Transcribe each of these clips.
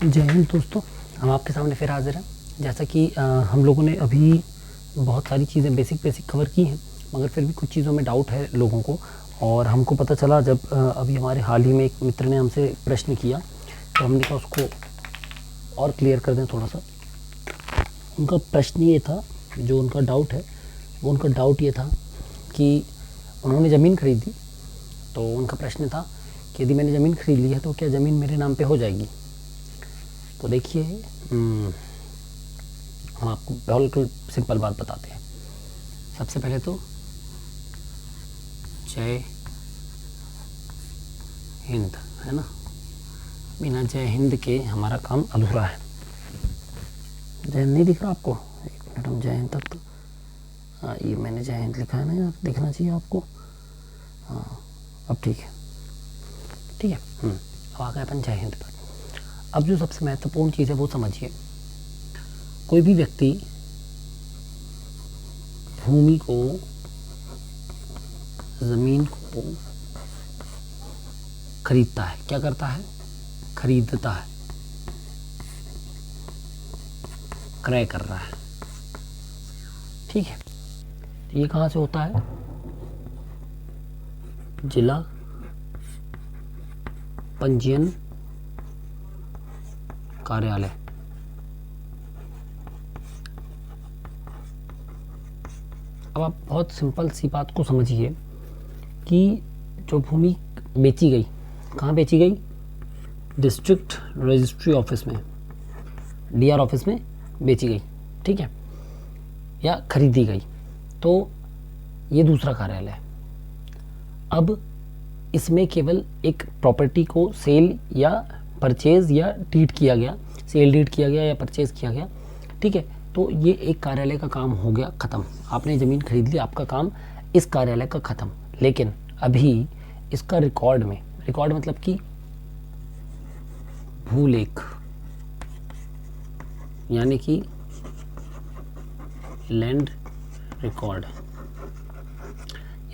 जय हिंद दोस्तों, हम आपके सामने फिर हाजिर हैं। जैसा कि हम लोगों ने अभी बहुत सारी चीज़ें बेसिक कवर की हैं, मगर फिर भी कुछ चीज़ों में डाउट है लोगों को। और हमको पता चला जब अभी हमारे हाल ही में एक मित्र ने हमसे प्रश्न किया, तो हमने कहा उसको और क्लियर कर दें थोड़ा सा। उनका प्रश्न ये था, जो उनका डाउट है वो उनका डाउट ये था कि उन्होंने ज़मीन खरीदी। तो उनका प्रश्न था कि यदि मैंने ज़मीन खरीद ली है तो क्या ज़मीन मेरे नाम पे हो जाएगी। तो देखिए, हम आपको बिल्कुल सिंपल बात बताते हैं। सबसे पहले तो जय हिंद, है ना। बिना जय हिंद के हमारा काम अधूरा है। जय हिंद नहीं दिख रहा आपको? एक मिनट, हम जय हिंद तक तो हाँ, ये मैंने जय हिंद लिखा है ना यार, दिखना चाहिए आपको। हाँ, अब ठीक है, ठीक है। अब आ गए अपन जय हिंद पर। अब जो सबसे महत्वपूर्ण चीज़ है वो समझिए। कोई भी व्यक्ति भूमि को, ज़मीन को खरीदता है। क्या करता है? खरीदता है, क्रय कर रहा है, ठीक है। तो ये कहाँ से होता है? जिला पंजीयन कार्यालय। अब आप बहुत सिंपल सी बात को समझिए कि जो भूमि बेची गई, कहाँ बेची गई? डिस्ट्रिक्ट रजिस्ट्री ऑफिस में, डीआर ऑफिस में बेची गई, ठीक है, या खरीदी गई। तो ये दूसरा कार्यालय है। अब इसमें केवल एक प्रॉपर्टी को सेल या परचेज या डीड किया गया, सेल डीड किया गया या परचेज किया गया, ठीक है। तो ये एक कार्यालय का काम हो गया ख़त्म। आपने ज़मीन खरीद ली, आपका काम इस कार्यालय का ख़त्म। लेकिन अभी इसका रिकॉर्ड में, रिकॉर्ड मतलब कि भूलेख, यानी कि लैंड रिकॉर्ड,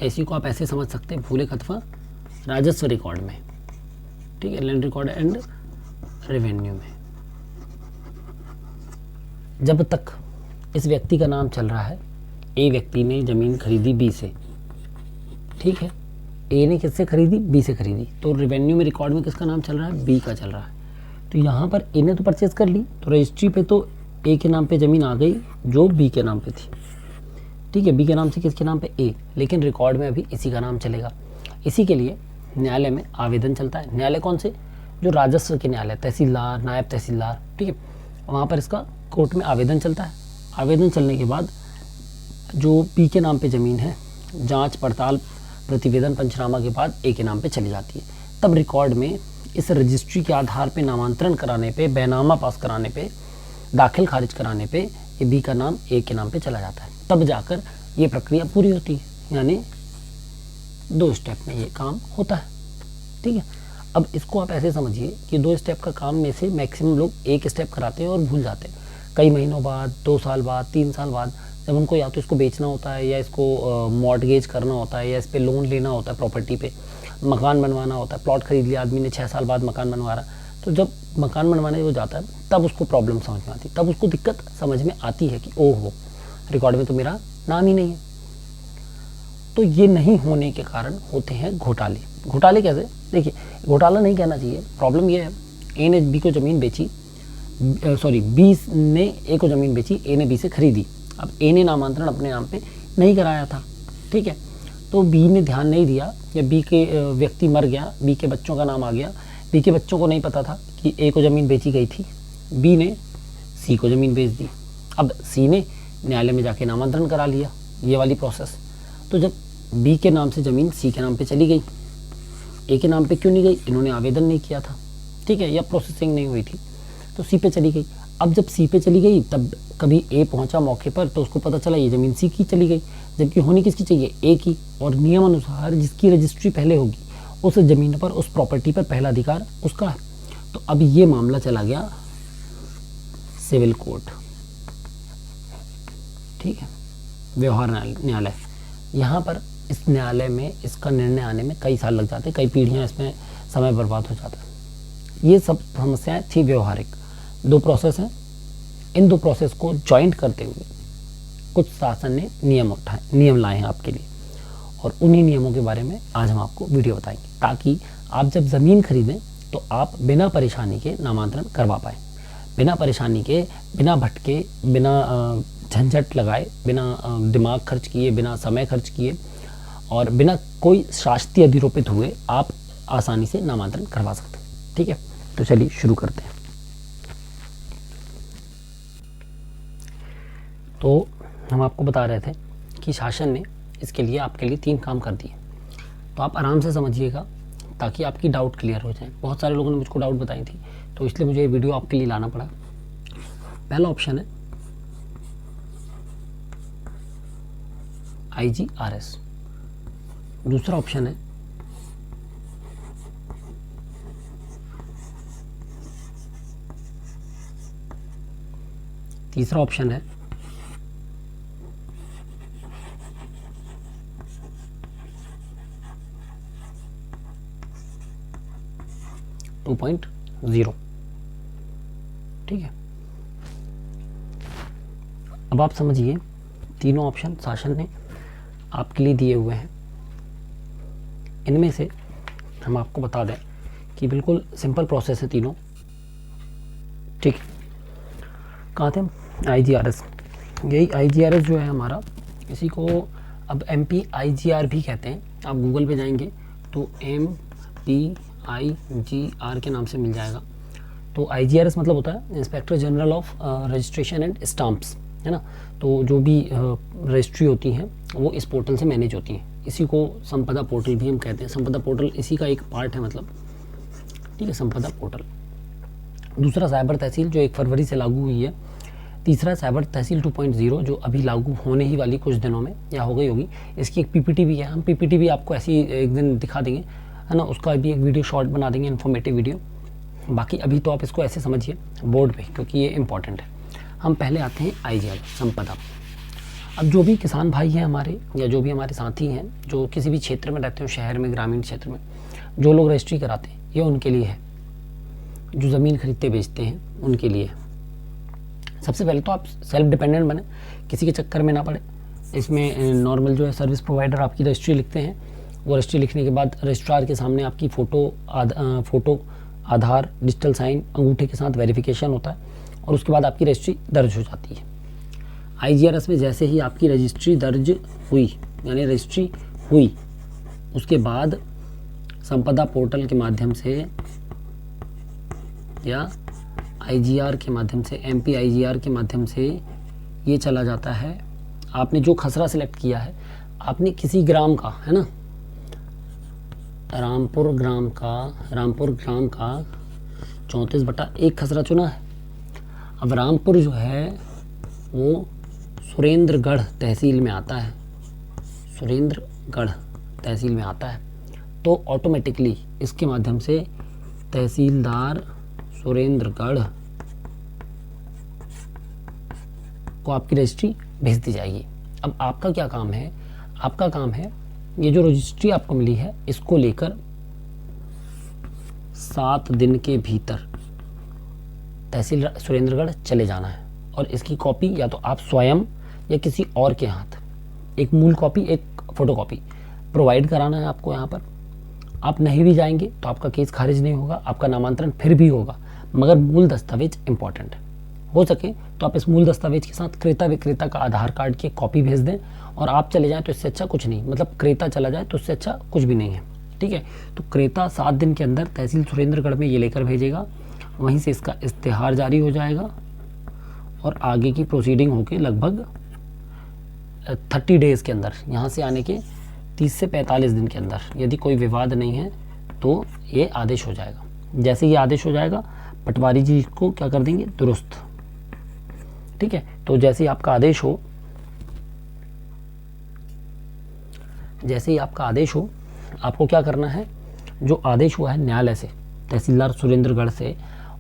इसी को आप ऐसे समझ सकते हैं, भूलेख अथवा राजस्व रिकॉर्ड में, ठीक है, लैंड रिकॉर्ड एंड रेवेन्यू में। जब तक इस व्यक्ति का नाम चल रहा है, ए व्यक्ति ने ज़मीन खरीदी बी से, ठीक है, ए ने किससे खरीदी? बी से खरीदी। तो रेवेन्यू में, रिकॉर्ड में किसका नाम चल रहा है? बी का चल रहा है। तो यहाँ पर ए ने तो परचेज कर ली, तो रजिस्ट्री पे तो ए के नाम पे ज़मीन आ गई जो बी के नाम पे थी, ठीक है। बी के नाम से किसके नाम पे? ए। लेकिन रिकॉर्ड में अभी इसी का नाम चलेगा। इसी के लिए न्यायालय में आवेदन चलता है। न्यायालय कौन से? जो राजस्व के न्यायालय, तहसीलदार, नायब तहसीलदार, ठीक है, वहाँ पर इसका कोर्ट में आवेदन चलता है। आवेदन चलने के बाद जो बी के नाम पे ज़मीन है, जांच पड़ताल प्रतिवेदन पंचनामा के बाद ए के नाम पे चली जाती है। तब रिकॉर्ड में इस रजिस्ट्री के आधार पे नामांतरण कराने पे, बैनामा पास कराने पे, दाखिल खारिज कराने पे ये बी का नाम ए के नाम पे चला जाता है। तब जाकर ये प्रक्रिया पूरी होती है, यानी 2 स्टेप में ये काम होता है, ठीक है। अब इसको आप ऐसे समझिए कि 2 स्टेप का काम में से मैक्सिमम लोग 1 स्टेप कराते हैं और भूल जाते हैं। कई महीनों बाद, 2 साल बाद, 3 साल बाद, जब उनको या तो इसको बेचना होता है, या इसको मॉर्टगेज करना होता है, या इस पर लोन लेना होता है, प्रॉपर्टी पे मकान बनवाना होता है। प्लॉट खरीद लिया आदमी ने, 6 साल बाद मकान बनवा रहा, तो जब मकान बनवाने वो जाता है तब उसको प्रॉब्लम समझ में आती है, तब उसको दिक्कत समझ में आती है कि ओहो, रिकॉर्ड में तो मेरा नाम ही नहीं है। तो ये नहीं होने के कारण होते हैं घोटाले। घोटाले कैसे? देखिए, घोटाला नहीं कहना चाहिए, प्रॉब्लम ये है, ए ने बी को ज़मीन बेची, बी ने ए को ज़मीन बेची, ए ने बी से खरीदी। अब ए ने नामांतरण अपने नाम पे नहीं कराया था, ठीक है, तो बी ने ध्यान नहीं दिया, या बी के व्यक्ति मर गया, बी के बच्चों का नाम आ गया, बी के बच्चों को नहीं पता था कि ए को ज़मीन बेची गई थी, बी ने सी को ज़मीन बेच दी। अब सी ने न्यायालय में जाके नामांतरण करा लिया, ये वाली प्रोसेस। तो जब बी के नाम से ज़मीन सी के नाम पे चली गई, ए के नाम पे क्यों नहीं गई? इन्होंने आवेदन नहीं किया था, ठीक है, या प्रोसेसिंग नहीं हुई थी, तो सी पे चली गई। अब जब सी पे चली गई, तब कभी ए पहुंचा मौके पर, तो उसको पता चला ये ज़मीन सी की चली गई, जबकि होनी किसकी चाहिए? ए की। और नियम अनुसार जिसकी रजिस्ट्री पहले होगी उस ज़मीन पर, उस प्रॉपर्टी पर पहला अधिकार उसका है। तो अब ये मामला चला गया सिविल कोर्ट, ठीक है, व्यवहार न्यायालय। यहाँ पर इस न्यायालय में इसका निर्णय आने में कई साल लग जाते हैं, कई पीढ़ियाँ इसमें समय बर्बाद हो जाता है। ये सब समस्याएं थी व्यवहारिक। 2 प्रोसेस हैं, इन 2 प्रोसेस को जॉइंट करते हुए कुछ शासन ने नियम लाए हैं आपके लिए, और उन्हीं नियमों के बारे में आज हम आपको वीडियो बताएंगे, ताकि आप जब ज़मीन खरीदें तो आप बिना परेशानी के नामांतरण करवा पाएँ, बिना परेशानी के, बिना भटके, बिना झंझट लगाए, बिना दिमाग खर्च किए, बिना समय खर्च किए और बिना कोई शास्ति अधिरोपित हुए आप आसानी से नामांतरण करवा सकते हैं। ठीक है, तो चलिए शुरू करते हैं। तो हम आपको बता रहे थे कि शासन ने इसके लिए आपके लिए 3 काम कर दिए, तो आप आराम से समझिएगा ताकि आपकी डाउट क्लियर हो जाए। बहुत सारे लोगों ने मुझको डाउट बताई थी, तो इसलिए मुझे ये वीडियो आपके लिए लाना पड़ा। पहला ऑप्शन है IGRS, दूसरा ऑप्शन है तीसरा ऑप्शन है 2.0। ठीक है, अब आप समझिए, तीनों ऑप्शन शासन ने आपके लिए दिए हुए हैं। इनमें से हम आपको बता दें कि बिल्कुल सिंपल प्रोसेस है तीनों। ठीक, कहाँ थे हम? IGRS, यही IGRS जो है हमारा, इसी को अब MPIGR भी कहते हैं। आप गूगल पे जाएंगे तो MPIGR के नाम से मिल जाएगा। तो IGRS मतलब होता है inspector general of registration and stamps, है ना। तो जो भी रजिस्ट्री होती हैं वो इस पोर्टल से मैनेज होती हैं। इसी को संपदा पोर्टल भी हम कहते हैं। संपदा पोर्टल इसी का एक पार्ट है, मतलब, ठीक है, संपदा पोर्टल। दूसरा साइबर तहसील जो 1 फरवरी से लागू हुई है। तीसरा साइबर तहसील 2.0 जो अभी लागू होने ही वाली कुछ दिनों में या हो गई होगी। इसकी एक PPT भी है, हम PPT भी आपको ऐसी एक दिन दिखा देंगे, है ना। उसका भी एक वीडियो शॉर्ट बना देंगे, इन्फॉर्मेटिव वीडियो। बाकी अभी तो आप इसको ऐसे समझिए बोर्ड पे, क्योंकि ये इंपॉर्टेंट है। हम पहले आते हैं IGRS, संपदा। अब जो भी किसान भाई हैं हमारे, या जो भी हमारे साथी हैं जो किसी भी क्षेत्र में रहते हो, शहर में, ग्रामीण क्षेत्र में, जो लोग रजिस्ट्री कराते हैं, ये उनके लिए है। जो ज़मीन खरीदते बेचते हैं उनके लिए है। सबसे पहले तो आप सेल्फ डिपेंडेंट बने, किसी के चक्कर में ना पड़े। इसमें नॉर्मल जो है सर्विस प्रोवाइडर आपकी रजिस्ट्री लिखते हैं। वो रजिस्ट्री लिखने के बाद रजिस्ट्रार के सामने आपकी फ़ोटो, आधार, डिजिटल साइन, अंगूठे के साथ वेरिफिकेशन होता है, और उसके बाद आपकी रजिस्ट्री दर्ज हो जाती है। IGRS में जैसे ही आपकी रजिस्ट्री दर्ज हुई, यानी रजिस्ट्री हुई, उसके बाद संपदा पोर्टल के माध्यम से या IGR के माध्यम से, MPIGR के माध्यम से ये चला जाता है। आपने जो खसरा सिलेक्ट किया है, आपने किसी ग्राम का, है ना, रामपुर ग्राम का 34/1 खसरा चुना है। अब रामपुर जो है वो सुरेंद्रगढ़ तहसील में आता है, सुरेंद्रगढ़ तहसील में आता है। तो ऑटोमेटिकली इसके माध्यम से तहसीलदार सुरेंद्रगढ़ को आपकी रजिस्ट्री भेज दी जाएगी। अब आपका क्या काम है? आपका काम है ये जो रजिस्ट्री आपको मिली है, इसको लेकर 7 दिन के भीतर तहसील सुरेंद्रगढ़ चले जाना है, और इसकी कॉपी या तो आप स्वयं या किसी और के हाथ, एक मूल कॉपी, एक फोटोकॉपी प्रोवाइड कराना है आपको यहाँ पर। आप नहीं भी जाएंगे तो आपका केस खारिज नहीं होगा, आपका नामांतरण फिर भी होगा, मगर मूल दस्तावेज इंपॉर्टेंट है। हो सके तो आप इस मूल दस्तावेज के साथ क्रेता विक्रेता का आधार कार्ड की कॉपी भेज दें, और आप चले जाएं तो इससे अच्छा कुछ नहीं, मतलब क्रेता चला जाए तो इससे अच्छा कुछ भी नहीं है। ठीक है, तो क्रेता 7 दिन के अंदर तहसील सुरेंद्रगढ़ में ये लेकर भेजेगा, वहीं से इसका इश्तेहार जारी हो जाएगा, और आगे की प्रोसीडिंग होके लगभग 30 डेज़ के अंदर, यहाँ से आने के 30 से 45 दिन के अंदर, यदि कोई विवाद नहीं है तो ये आदेश हो जाएगा। जैसे ये आदेश हो जाएगा, पटवारी जी को क्या कर देंगे? दुरुस्त। ठीक है, तो जैसे ही आपका आदेश हो, आपको क्या करना है? जो आदेश हुआ है न्यायालय से, तहसीलदार सुरेंद्रगढ़ से,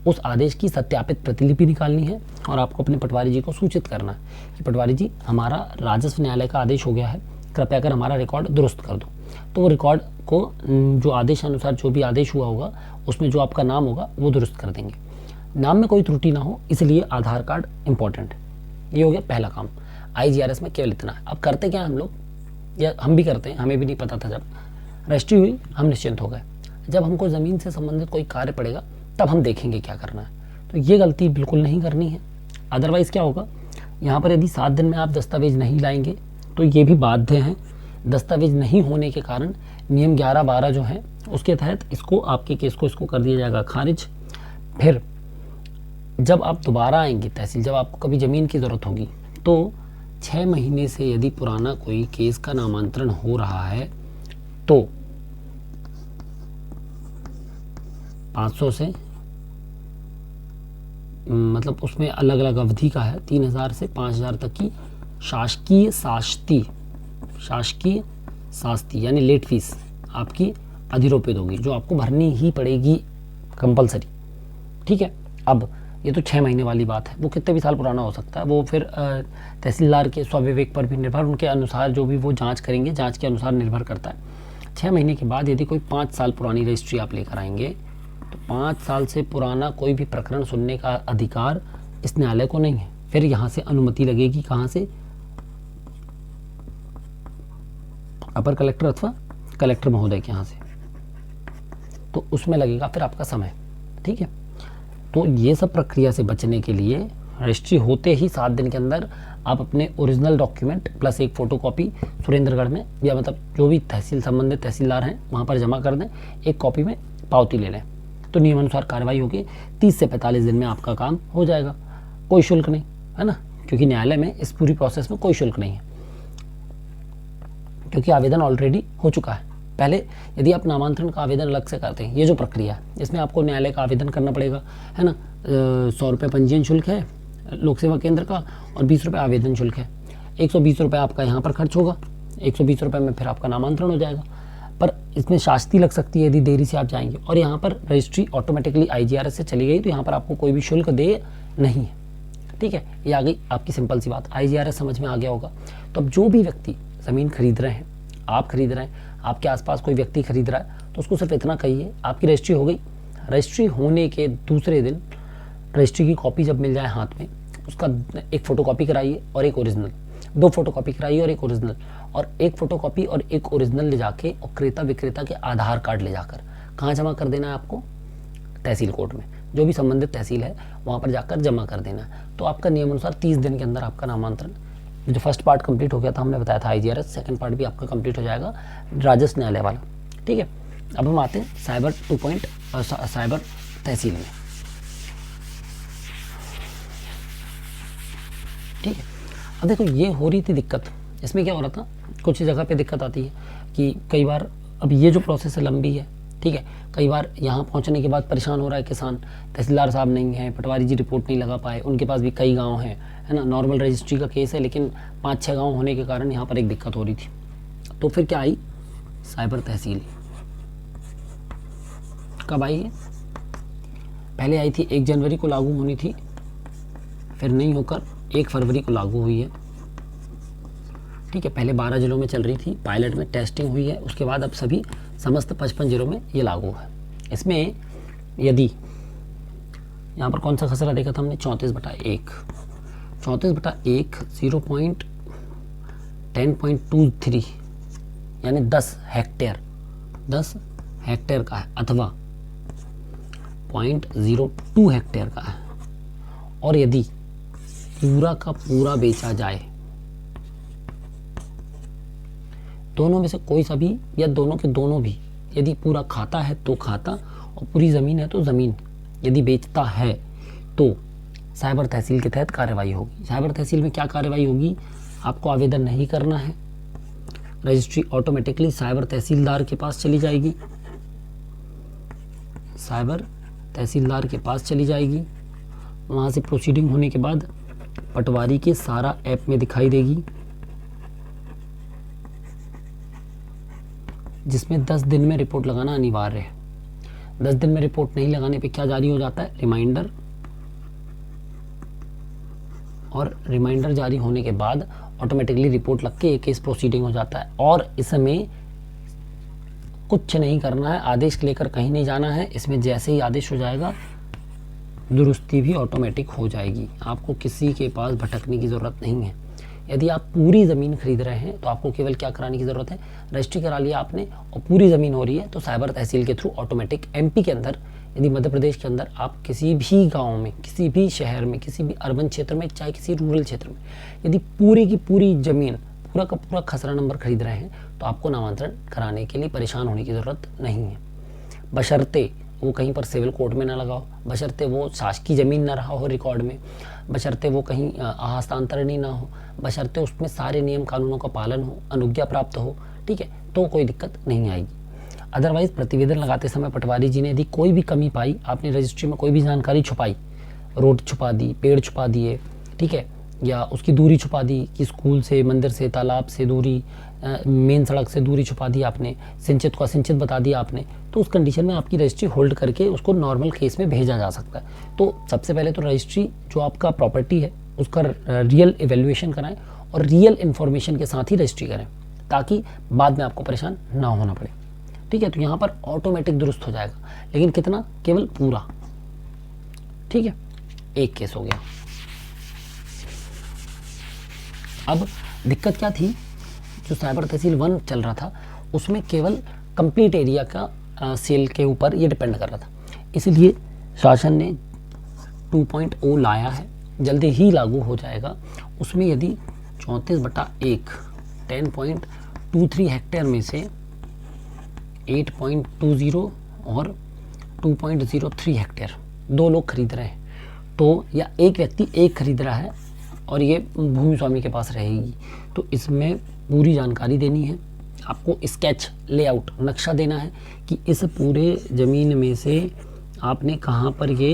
उस आदेश की सत्यापित प्रतिलिपि निकालनी है, और आपको अपने पटवारी जी को सूचित करना है कि पटवारी जी, हमारा राजस्व न्यायालय का आदेश हो गया है, कृपया कर हमारा रिकॉर्ड दुरुस्त कर दो। तो वो रिकॉर्ड को जो आदेश अनुसार जो भी आदेश हुआ होगा उसमें जो आपका नाम होगा वो दुरुस्त कर देंगे। नाम में कोई त्रुटि ना हो इसलिए आधार कार्ड इंपॉर्टेंट है। ये हो गया पहला काम। IGRS में केवल इतना है। अब करते क्या हम लोग, या हम भी करते हैं, हमें भी नहीं पता था, जब रजिस्ट्री हुई हम निश्चिंत हो गए। जब हमको ज़मीन से संबंधित कोई कार्य पड़ेगा तब हम देखेंगे क्या करना है। तो ये गलती बिल्कुल नहीं करनी है। अदरवाइज़ क्या होगा, यहाँ पर यदि 7 दिन में आप दस्तावेज नहीं लाएंगे तो ये भी बाध्य हैं। दस्तावेज नहीं होने के कारण नियम 11-12 जो है उसके तहत इसको, आपके केस को इसको कर दिया जाएगा खारिज। फिर जब आप दोबारा आएंगे तहसील, जब आपको कभी ज़मीन की ज़रूरत होगी तो 6 महीने से यदि पुराना कोई केस का नामांतरण हो रहा है तो 500 से, मतलब उसमें अलग अलग अवधि का है, 3000 से 5000 तक की शासकीय शास्ती यानी लेट फीस आपकी अधिरोपित होगी, जो आपको भरनी ही पड़ेगी कंपलसरी। ठीक है। अब ये तो 6 महीने वाली बात है, वो कितने भी साल पुराना हो सकता है, वो फिर तहसीलदार के स्वविवेक पर भी निर्भर, उनके अनुसार जो भी वो जांच करेंगे, जांच के अनुसार निर्भर करता है। 6 महीने के बाद यदि कोई 5 साल पुरानी रजिस्ट्री आप लेकर आएंगे तो 5 साल से पुराना कोई भी प्रकरण सुनने का अधिकार इस न्यायालय को नहीं है। फिर यहाँ से अनुमति लगेगी, कहाँ से, अपर कलेक्टर अथवा कलेक्टर महोदय के यहाँ से, तो उसमें लगेगा फिर आपका समय। ठीक है। तो ये सब प्रक्रिया से बचने के लिए रजिस्ट्री होते ही 7 दिन के अंदर आप अपने ओरिजिनल डॉक्यूमेंट प्लस एक फ़ोटोकॉपी सुरेंद्रगढ़ में, या मतलब जो भी तहसील संबंधित तहसीलदार हैं वहाँ पर जमा कर दें, एक कॉपी में पावती ले लें, तो नियमानुसार कार्रवाई होगी। 30 से 45 दिन में आपका काम हो जाएगा। कोई शुल्क नहीं है ना, क्योंकि न्यायालय में इस पूरी प्रोसेस में कोई शुल्क नहीं है, क्योंकि आवेदन ऑलरेडी हो चुका है। पहले यदि आप नामांतरण का आवेदन अलग से करते हैं, ये जो प्रक्रिया है इसमें आपको न्यायालय का आवेदन करना पड़ेगा, है ना। 100 रुपये पंजीयन शुल्क है लोक सेवा केंद्र का और 20 रुपये आवेदन शुल्क है। 120 रुपये आपका यहाँ पर खर्च होगा, 120 रुपये में फिर आपका नामांतरण हो जाएगा। पर इसमें शास्ति लग सकती है यदि देरी से आप जाएंगे, और यहाँ पर रजिस्ट्री ऑटोमेटिकली IGRS से चली गई तो यहाँ पर आपको कोई भी शुल्क दे नहीं है। ठीक है, ये आ गई आपकी सिंपल सी बात। IGRS समझ में आ गया होगा। तो अब जो भी व्यक्ति ज़मीन खरीद रहे हैं, आप खरीद रहे हैं, आपके आसपास कोई व्यक्ति खरीद रहा है, तो उसको सिर्फ इतना कहिए आपकी रजिस्ट्री हो गई। रजिस्ट्री होने के दूसरे दिन रजिस्ट्री की कॉपी जब मिल जाए हाथ में, उसका एक फ़ोटोकॉपी कराइए और एक ओरिजिनल, 2 फोटोकॉपी कराइए और एक ओरिजिनल, और एक फ़ोटोकॉपी और एक ओरिजिनल ले जाके और क्रेता विक्रेता के आधार कार्ड ले जाकर कहाँ जमा कर देना है आपको, तहसील कोर्ट में, जो भी संबंधित तहसील है वहाँ पर जाकर जमा कर देना है। तो आपका नियमानुसार 30 दिन के अंदर आपका नामांतरण, जो फर्स्ट पार्ट कंप्लीट हो गया था, हमने बताया था IGRS, सेकंड पार्ट भी आपका कंप्लीट हो जाएगा राजस्व न्यायालय वाला। ठीक है। अब हम आते हैं साइबर साइबर तहसील में। ठीक है। अब देखो ये हो रही थी दिक्कत, इसमें क्या हो रहा था, कुछ जगह पे दिक्कत आती है कि कई बार, अब ये जो प्रोसेस है लंबी है, ठीक है, कई बार यहाँ पहुँचने के बाद परेशान हो रहा है किसान, तहसीलदार साहब नहीं है, पटवारी जी रिपोर्ट नहीं लगा पाए, उनके पास भी कई गांव हैं, है ना, नॉर्मल रजिस्ट्री का केस है लेकिन 5-6 गांव होने के कारण यहाँ पर एक दिक्कत हो रही थी। तो फिर क्या आई, साइबर तहसील। कब आई है, पहले आई थी 1 जनवरी को लागू होनी थी, फिर नहीं होकर 1 फरवरी को लागू हुई है। ठीक है, पहले 12 जिलों में चल रही थी, पायलट में टेस्टिंग हुई है, उसके बाद अब सभी समस्त 55 जिलों में ये लागू है। इसमें यदि यहाँ पर कौन सा खसरा देखा था हमने, 34/1 0.10.23 यानी 10 हेक्टेयर का है, अथवा 0.02 हेक्टेयर का है, और यदि पूरा का पूरा बेचा जाए, दोनों में से कोई सा भी या दोनों के दोनों भी, यदि पूरा खाता है तो खाता और पूरी ज़मीन है तो ज़मीन यदि बेचता है तो साइबर तहसील के तहत कार्रवाई होगी। साइबर तहसील में क्या कार्रवाई होगी, आपको आवेदन नहीं करना है, रजिस्ट्री ऑटोमेटिकली साइबर तहसीलदार के पास चली जाएगी, साइबर तहसीलदार के पास चली जाएगी। वहाँ से प्रोसीडिंग होने के बाद पटवारी के सारा ऐप में दिखाई देगी, जिसमें 10 दिन में रिपोर्ट लगाना अनिवार्य है। 10 दिन में रिपोर्ट नहीं लगाने पे क्या जारी हो जाता है, रिमाइंडर, और रिमाइंडर जारी होने के बाद ऑटोमेटिकली रिपोर्ट लग के एक केस प्रोसीडिंग हो जाता है। और इसमें कुछ नहीं करना है, आदेश लेकर कहीं नहीं जाना है। इसमें जैसे ही आदेश हो जाएगा दुरुस्ती भी ऑटोमेटिक हो जाएगी, आपको किसी के पास भटकने की ज़रूरत नहीं है। यदि आप पूरी ज़मीन खरीद रहे हैं तो आपको केवल क्या कराने की ज़रूरत है, रजिस्ट्री करा लिया आपने और पूरी ज़मीन हो रही है तो साइबर तहसील के थ्रू ऑटोमेटिक एमपी के अंदर, यदि मध्य प्रदेश के अंदर आप किसी भी गांव में, किसी भी शहर में, किसी भी अर्बन क्षेत्र में, चाहे किसी रूरल क्षेत्र में, यदि पूरी की पूरी ज़मीन, पूरा का पूरा खसरा नंबर खरीद रहे हैं तो आपको नामांतरण कराने के लिए परेशान होने की ज़रूरत नहीं है। बशर्ते वो कहीं पर सिविल कोर्ट में ना लगा हो, बशर्ते वो शासकीय ज़मीन ना रहा हो रिकॉर्ड में, बशर्ते वो कहीं हस्तांतरण ही ना हो, बशर्ते उसमें सारे नियम कानूनों का पालन हो, अनुज्ञा प्राप्त हो, ठीक है, तो कोई दिक्कत नहीं आएगी। अदरवाइज़ प्रतिवेदन लगाते समय पटवारी जी ने यदि कोई भी कमी पाई, आपने रजिस्ट्री में कोई भी जानकारी छुपाई, रोड छुपा दी, पेड़ छुपा दिए, ठीक है, या उसकी दूरी छुपा दी कि स्कूल से, मंदिर से, तालाब से दूरी, मेन सड़क से दूरी छुपा दी आपने, सिंचित को असिंचित बता दिया आपने, तो उस कंडीशन में आपकी रजिस्ट्री होल्ड करके उसको नॉर्मल केस में भेजा जा सकता है। तो सबसे पहले तो रजिस्ट्री जो आपका प्रॉपर्टी है उसका रियल इवेल्युएशन कराएं और रियल इन्फॉर्मेशन के साथ ही रजिस्ट्री करें, ताकि बाद में आपको परेशान ना होना पड़े, ठीक है। तो यहाँ पर ऑटोमेटिक दुरुस्त हो जाएगा, लेकिन कितना, केवल पूरा, ठीक है। एक केस हो गया। अब दिक्कत क्या थी, जो साइबर तहसील 1 चल रहा था उसमें केवल कंप्लीट एरिया का सेल के ऊपर ये डिपेंड कर रहा था, इसलिए शासन ने 2.0 लाया है, जल्दी ही लागू हो जाएगा। उसमें यदि 34/1 10.23 हेक्टेयर में से 8.20 और 2.03 हेक्टेयर 2 लोग खरीद रहे हैं, तो या एक व्यक्ति एक खरीद रहा है और ये भूमि स्वामी के पास रहेगी, तो इसमें पूरी जानकारी देनी है आपको, स्केच लेआउट नक्शा देना है कि इस पूरे ज़मीन में से आपने कहाँ पर ये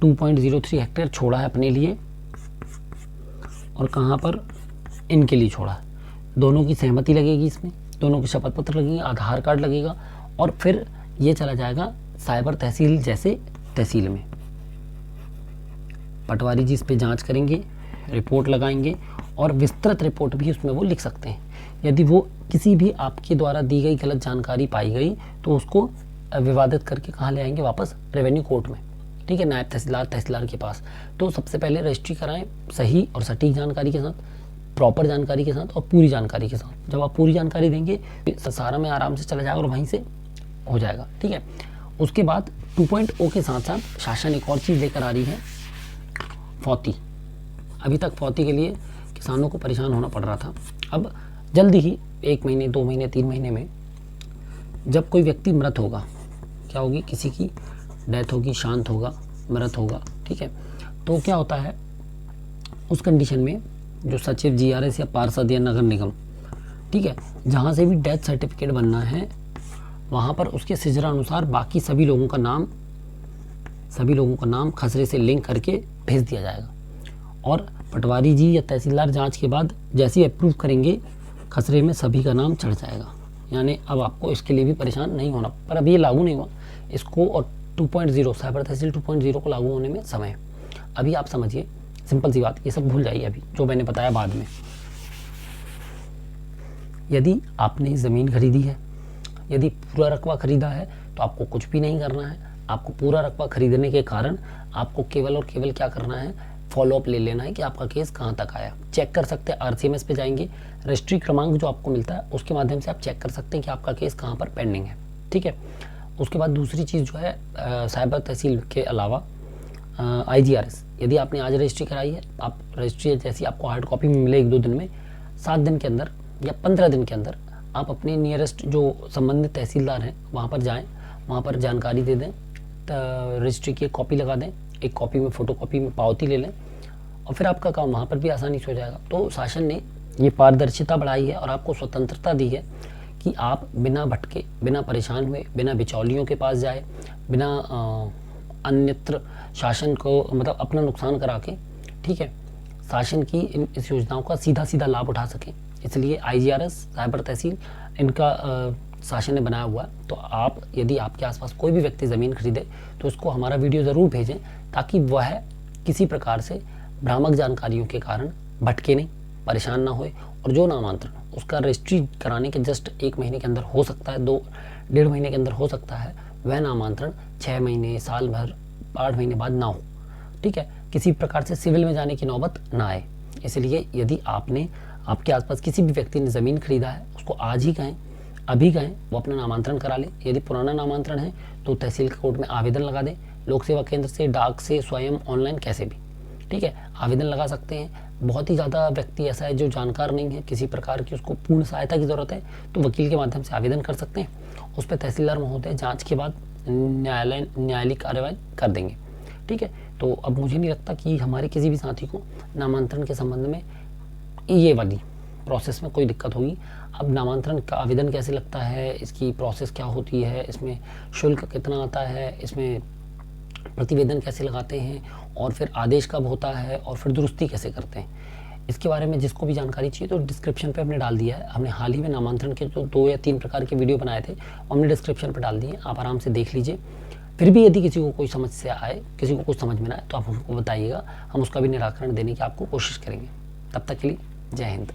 2.03 हेक्टेयर छोड़ा है अपने लिए और कहाँ पर इनके लिए छोड़ा है। दोनों की सहमति लगेगी, इसमें दोनों के शपथ पत्र लगेंगे, आधार कार्ड लगेगा और फिर ये चला जाएगा साइबर तहसील जैसे तहसील में। पटवारी जी इस पर जाँच करेंगे, रिपोर्ट लगाएंगे और विस्तृत रिपोर्ट भी उसमें वो लिख सकते हैं। यदि वो किसी भी आपके द्वारा दी गई गलत जानकारी पाई गई तो उसको विवादित करके कहाँ ले आएंगे, वापस रेवेन्यू कोर्ट में, ठीक है, नायब तहसीलदार के पास। तो सबसे पहले रजिस्ट्री कराएं सही और सटीक जानकारी के साथ, प्रॉपर जानकारी के साथ और पूरी जानकारी के साथ। जब आप पूरी जानकारी देंगे सारा में आराम से चला जाएगा और वहीं से हो जाएगा, ठीक है। उसके बाद 2.0 के साथ साथ शासन एक और चीज़ लेकर आ रही है, फौती। अभी तक फौती के लिए किसानों को परेशान होना पड़ रहा था। अब जल्दी ही 1 महीने, 2 महीने, 3 महीने में जब कोई व्यक्ति मृत होगा, क्या होगी, किसी की डेथ होगी, शांत होगा, मृत होगा, ठीक है, तो क्या होता है उस कंडीशन में जो सचिव, जीआरएस या पार्षद या नगर निगम, ठीक है, जहाँ से भी डेथ सर्टिफिकेट बनना है वहाँ पर उसके सिजरा अनुसार बाकी सभी लोगों का नाम खसरे से लिंक करके भेज दिया जाएगा और पटवारी जी या तहसीलदार जांच के बाद जैसे ही अप्रूव करेंगे खसरे में सभी का नाम चढ़ जाएगा। यानी अब आपको इसके लिए भी परेशान नहीं होना, पर अभी ये लागू नहीं हुआ इसको, और 2.0 साइबर तहसील 2.0 को लागू होने में समय है। अभी आप समझिए, सिंपल सी बात, ये सब भूल जाइए अभी जो मैंने बताया बाद में। यदि आपने ज़मीन खरीदी है, यदि पूरा रकबा खरीदा है तो आपको कुछ भी नहीं करना है। आपको पूरा रकबा खरीदने के कारण आपको केवल और केवल क्या करना है, फॉलोअप ले लेना है कि आपका केस कहाँ तक आया। चेक कर सकते हैं, आरसीएमएस पे जाएंगे, रजिस्ट्री क्रमांक जो आपको मिलता है उसके माध्यम से आप चेक कर सकते हैं कि आपका केस कहाँ पर पेंडिंग है, ठीक है। उसके बाद दूसरी चीज़ जो है साइबर तहसील के अलावा आईजीआरएस, यदि आपने आज रजिस्ट्री कराई है, आप रजिस्ट्री जैसी आपको हार्ड कॉपी में मिले 1-2 दिन में, 7 दिन के अंदर या 15 दिन के अंदर आप अपने नियरेस्ट जो संबंधित तहसीलदार हैं वहाँ पर जाएँ, वहाँ पर जानकारी दे दें, रजिस्ट्री की एक कॉपी लगा दें, एक कॉपी में, फोटोकॉपी में पावती ले लें और फिर आपका काम वहाँ पर भी आसानी से हो जाएगा। तो शासन ने ये पारदर्शिता बढ़ाई है और आपको स्वतंत्रता दी है कि आप बिना भटके, बिना परेशान हुए, बिना बिचौलियों के पास जाए, बिना अन्यत्र शासन को मतलब अपना नुकसान करा के, ठीक है, शासन की इस योजनाओं का सीधा सीधा लाभ उठा सकें। इसलिए आईजीआरएस, साइबर तहसील, इनका शासन ने बनाया हुआ है। तो आप, यदि आपके आसपास कोई भी व्यक्ति ज़मीन खरीदे तो उसको हमारा वीडियो ज़रूर भेजें ताकि वह किसी प्रकार से भ्रामक जानकारियों के कारण भटके नहीं, परेशान ना होए, और जो नामांतरण उसका रजिस्ट्री कराने के जस्ट 1 महीने के अंदर हो सकता है, 2 1.5 महीने के अंदर हो सकता है वह नामांतरण 6 महीने, साल भर, 8 महीने बाद ना हो। ठीक है, किसी प्रकार से सिविल में जाने की नौबत ना आए। इसलिए यदि आपके आसपास किसी भी व्यक्ति ने ज़मीन खरीदा है, उसको आज ही कहें, अभी कहें वो अपना नामांतरण करा ले। यदि पुराना नामांतरण है तो तहसील कोर्ट में आवेदन लगा दें, लोक सेवा केंद्र से, डाक से, स्वयं, ऑनलाइन, कैसे भी। ठीक है, आवेदन लगा सकते हैं। बहुत ही ज़्यादा व्यक्ति ऐसा है जो जानकार नहीं है, किसी प्रकार की उसको पूर्ण सहायता की ज़रूरत है, तो वकील के माध्यम से आवेदन कर सकते हैं। उस पर तहसीलदार महोदय जांच के बाद न्यायालयीय कार्रवाई कर देंगे। ठीक है, तो अब मुझे नहीं लगता कि हमारे किसी भी साथी को नामांतरण के संबंध में ये वाली प्रोसेस में कोई दिक्कत होगी। अब नामांतरण का आवेदन कैसे लगता है, इसकी प्रोसेस क्या होती है, इसमें शुल्क कितना आता है, इसमें प्रतिवेदन कैसे लगाते हैं, और फिर आदेश कब होता है, और फिर दुरुस्ती कैसे करते हैं, इसके बारे में जिसको भी जानकारी चाहिए तो डिस्क्रिप्शन पे हमने डाल दिया है। हमने हाल ही में नामांतरण के जो 2 या 3 प्रकार के वीडियो बनाए थे हमने डिस्क्रिप्शन पे डाल दिए, आप आराम से देख लीजिए। फिर भी यदि किसी को कोई समस्या आए, किसी को कुछ समझ में ना आए, तो आप हमको बताइएगा, हम उसका भी निराकरण देने की आपको कोशिश करेंगे। तब तक के लिए जय हिंद।